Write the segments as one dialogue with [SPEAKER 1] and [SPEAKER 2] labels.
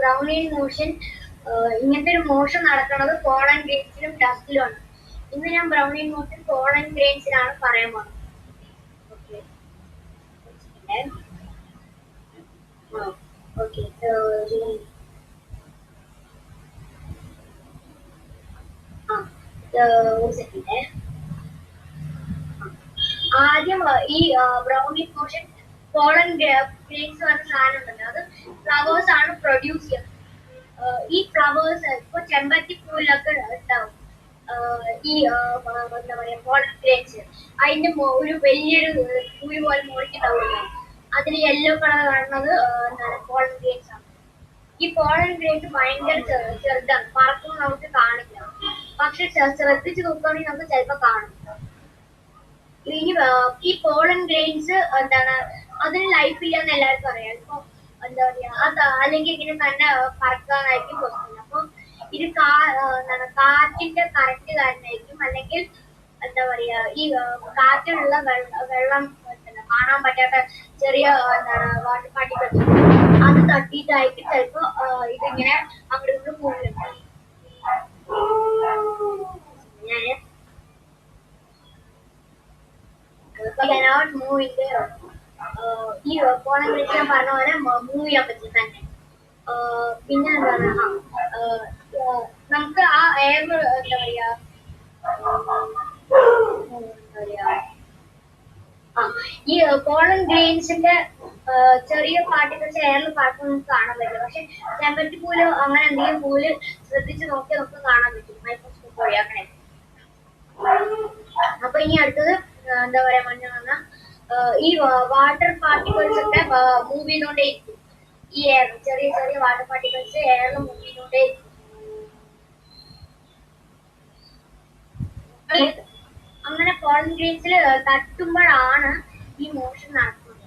[SPEAKER 1] Brownian motion ഇങ്ങനത്തെ ഒരു motion നടക്കുന്നത് പോളൻ ഗ്രെയിൻസിലും ഡസ്റ്റിലുമാണ്. ഇന്ന് ഞാൻ ബ്രൗണിയൻ മോഷൻ പോളൻ ഗ്രെയിൻസിലാണ് പറയാൻ പോകുന്നത്. ഓക്കെ ആദ്യം ഈ ബ്രൗണിയൻ മോഷൻ പോളൻ ഗ്രെയിൻസ് പറഞ്ഞ സാധനം ഉണ്ട്. അത് ഫ്ലവേഴ്സ് ആണ് പ്രൊഡ്യൂസ് ചെയ്യുന്നത്. ഈ ഫ്ലവേഴ്സ് ഇപ്പൊ ചെമ്പരത്തി പൂവിലൊക്കെ ഉണ്ടാവും ഈ എന്താ പറയാ പോളൻ ഗ്രെയിൻസ്. അതിന്റെ ഒരു വലിയൊരു പൂവ് പോലെ മുറിക്കുണ്ടാവുമല്ലോ, അതിന് യെല്ലോ കളർ കാണുന്നത് എന്താണ് പോളൻ ഗ്രെയിൻസ് ആണ്. ഈ പോളൻ ഗ്രെയിൻസ് ഭയങ്കര ചെറുതാണ്, പറക്കുമ്പോൾ നമുക്ക് കാണില്ല. പക്ഷെ ശ്രദ്ധിച്ച് നോക്കുകയാണെങ്കിൽ നമുക്ക് ചിലപ്പോ കാണും. ഇനി ഈ പോളൻ ഗ്രെയിൻസ് എന്താണ് അതിന് ലൈഫ് ഇല്ലെന്ന് എല്ലാവർക്കും അറിയാം. ഇപ്പൊ എന്താ പറയാ അത് അല്ലെങ്കിൽ ഇങ്ങനെ തന്നെ പറക്കാനായിരിക്കും ക്വസ്റ്റ്യൻ. അപ്പൊ ഇത് എന്താണ് കാറ്റിന്റെ കറക്റ്റ് കാരനായിരിക്കും, അല്ലെങ്കിൽ എന്താ പറയാ ഈ കാറ്റിലുള്ള വെള്ളം കാണാൻ പറ്റാത്ത ചെറിയ എന്താണ് വാട്ടർ പാർട്ടിക്കിൾസ് അത് തട്ടിയിട്ടായിരിക്കും ചിലപ്പോ ഇതിങ്ങനെ അങ്ങോട്ട് ഇങ്ങോട്ട് പോകുന്നുണ്ട്. ഞാന് cannot move in the ഈ പോളൻ ഗ്രെയിൻസ് ഞാൻ പറഞ്ഞ പോലെ മൂവ് ചെയ്യാൻ പറ്റും തന്നെ. പിന്നെ എന്താണ് നമുക്ക് ആ എയർ എന്താ പറയാ ഈ പോളൻ ഗ്രെയിൻസിന്റെ ചെറിയ പാർട്ടിക്കിൾസ് എയറിൽ പറക്കുന്ന നമുക്ക് കാണാൻ പറ്റില്ല. പക്ഷെ ചെമ്പരത്തി പൂല് അങ്ങനെ എന്തെങ്കിലും പൂല് ശ്രദ്ധിച്ച് നോക്കിയാൽ നമുക്ക് കാണാൻ പറ്റും മൈക്രോസ്കോപ്പ് വഴി അങ്ങനെ. അപ്പൊ ഇനി അടുത്തത് എന്താ പറയാ പറഞ്ഞ ഈ വാട്ടർ പാർട്ടിക്കിൾസ് ഒക്കെ മൂവ് ചെയ്തോണ്ടേയിരിക്കും. ഈ എയർ ചെറിയ ചെറിയ വാട്ടർ പാർട്ടിക്കിൾസ് എയറിൽ മൂവ് ചെയ്തോണ്ടേയിരിക്കും. അങ്ങനെ പോളൻ ഗ്രെയിൻസിൽ തട്ടുമ്പോഴാണ് ഈ മോഷൻ നടക്കുന്നത്.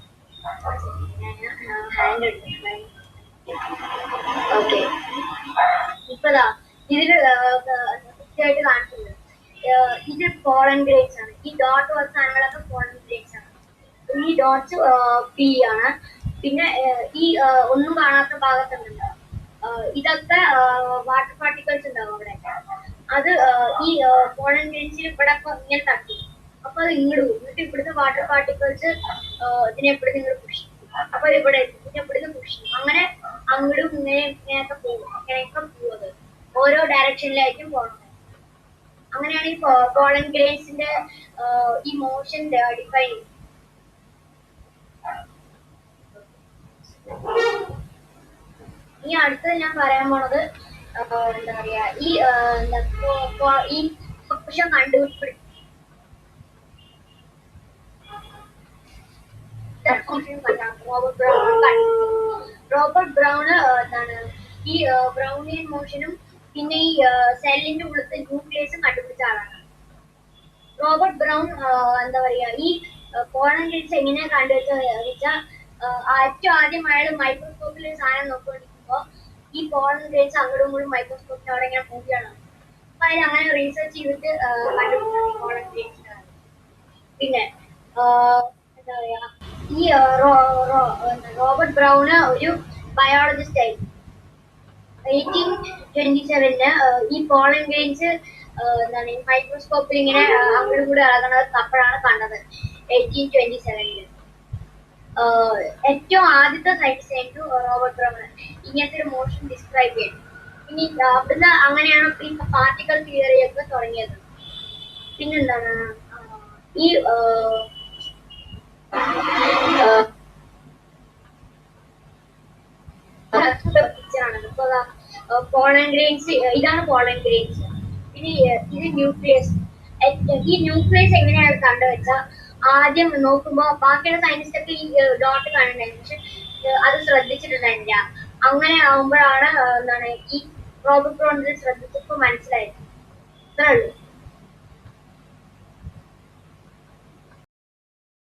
[SPEAKER 1] ഓക്കെ ഇപ്പതാ ഇതില് കൃത്യമായിട്ട് കാണിക്കുന്നത് ഇത് പോളൻ ഗ്രെയിൻസ് ആണ്. ഈ ഡോട്ട് വന്ന സാധനങ്ങളൊക്കെ പോളൻ ഗ്രെയിൻസ് ആണ്. ഈ ഡോട്ട്സ് പി ആണ്. പിന്നെ ഈ ഒന്നും കാണാത്ത ഭാഗത്തുണ്ടല്ലോ ഇതൊക്കെ വാട്ടർ പാർട്ടിക്കിൾസ് ഉണ്ടാവും അവിടെ. അത് ഈ പോളൻ ഗ്രെയിൻസിൽ ഇവിടെ ഇങ്ങനെ തട്ടി, അപ്പൊ അത് ഇങ്ങോട്ട് പോകും. എന്നിട്ട് ഇവിടുത്തെ വാട്ടർ പാർട്ടിക്കിൾസ് ഇതിനെ എപ്പോഴും ഇങ്ങോട്ട് പുഷ് ചെയ്യും. അപ്പൊ ഇവിടെ ഇതിനെപ്പോഴും പുഷ് ചെയ്യും. അങ്ങനെ അങ്ങോട്ടും ഇങ്ങനെയൊക്കെ പോകും. ഇങ്ങനെയൊക്കെ പോകുന്നത് ഓരോ ഡയറക്ഷനിലായിരിക്കും പോകണം. അങ്ങനെയാണ് ഈ പോളൻ ഗ്രെയിൻസിന്റെ ഈ മോഷൻ ഡിഫൈൻ ചെയ്യുന്നത്. ഇനി അടുത്തത് ഞാൻ പറയാൻ പോണത് എന്താ പറയാ ഈ മോഷൻ കണ്ടുപിടിക്കും റോബർട്ട് ബ്രൗൺ എന്താണ് ഈ ബ്രൗണിയൻ മോഷനും പിന്നെ ഈ സെല്ലിന്റെ ഉള്ളത്തെ ന്യൂക്ലിയസും കണ്ടുപിടിച്ച ആളാണ്. റോബർട്ട് ബ്രൗൺ എന്താ പറയാ ഈ പോളൻ ഗ്രെയിൻസ് എങ്ങനെയാ കണ്ടുപിടിച്ചാൽ ഏറ്റവും ആദ്യം അയാൾ മൈക്രോസ്കോപ്പിൽ സാധനം നോക്കിക്കൊണ്ടിരിക്കുമ്പോ ഈ പോളൻ ഗ്രെയിൻസ് അങ്ങോട്ടും ഇങ്ങോട്ടും മൈക്രോസ്കോപ്പിൽ അവിടെ ഇങ്ങനെ മൂവിയാണ്. അപ്പൊ അതിൽ അങ്ങനെ റിസർച്ച് ചെയ്തിട്ട് കണ്ടുപിടിച്ചാണ് പോളൻ ഗ്രെയിൻസിന്റെ. പിന്നെ എന്താ പറയാ ഈ റോബർട്ട് ബ്രൗണ് ഒരു ബയോളജിസ്റ്റ് ആയിരുന്നു. 1827 ഈ പോളൻ ഗ്രെയിൻസ് എന്താണ് മൈക്രോസ്കോപ്പിൽ ഇങ്ങനെ അങ്ങോട്ടും കൂടി ഇളകണത് അപ്പോഴാണ് കണ്ടത്. 1827 ഏറ്റവും ആദ്യത്തെ സയന്റിസ്റ്റ് ആയിരുന്നു റോബർട്ട് ബ്രൗൺ ഇങ്ങനത്തെ ഒരു മോഷൻ ഡിസ്ക്രൈബ് ചെയ്യുന്നത്. ഇനി അവിടുന്ന് അങ്ങനെയാണ് ഈ പാർട്ടിക്കൽ തിയറി ഒക്കെ തുടങ്ങിയത്. പിന്നെന്താണ് ഈ പോളൻ ഗ്രെയിൻസ് ഇതാണ് പോളൻ ഗ്രെയിൻസ്. പിന്നെ ഇത് ന്യൂക്ലിയസ്. ഈ ന്യൂക്ലിയസ് എങ്ങനെയാണ് കണ്ടുവെച്ചാൽ ആദ്യം നോക്കുമ്പോ ബാക്കിയുള്ള സയന്റിസ്റ്റ് ഒക്കെ ഈ ഡോട്ട് കാണുന്നുണ്ടായിരുന്നു, പക്ഷെ അത് ശ്രദ്ധിച്ചിട്ടുണ്ടായിരുന്നില്ല. അങ്ങനെ ആവുമ്പോഴാണ് എന്താണ് ഈ റോബർട്ട് ബ്രൗൺ ശ്രദ്ധിച്ചപ്പോ മനസ്സിലായത്. അത്രേ ഉള്ളൂ.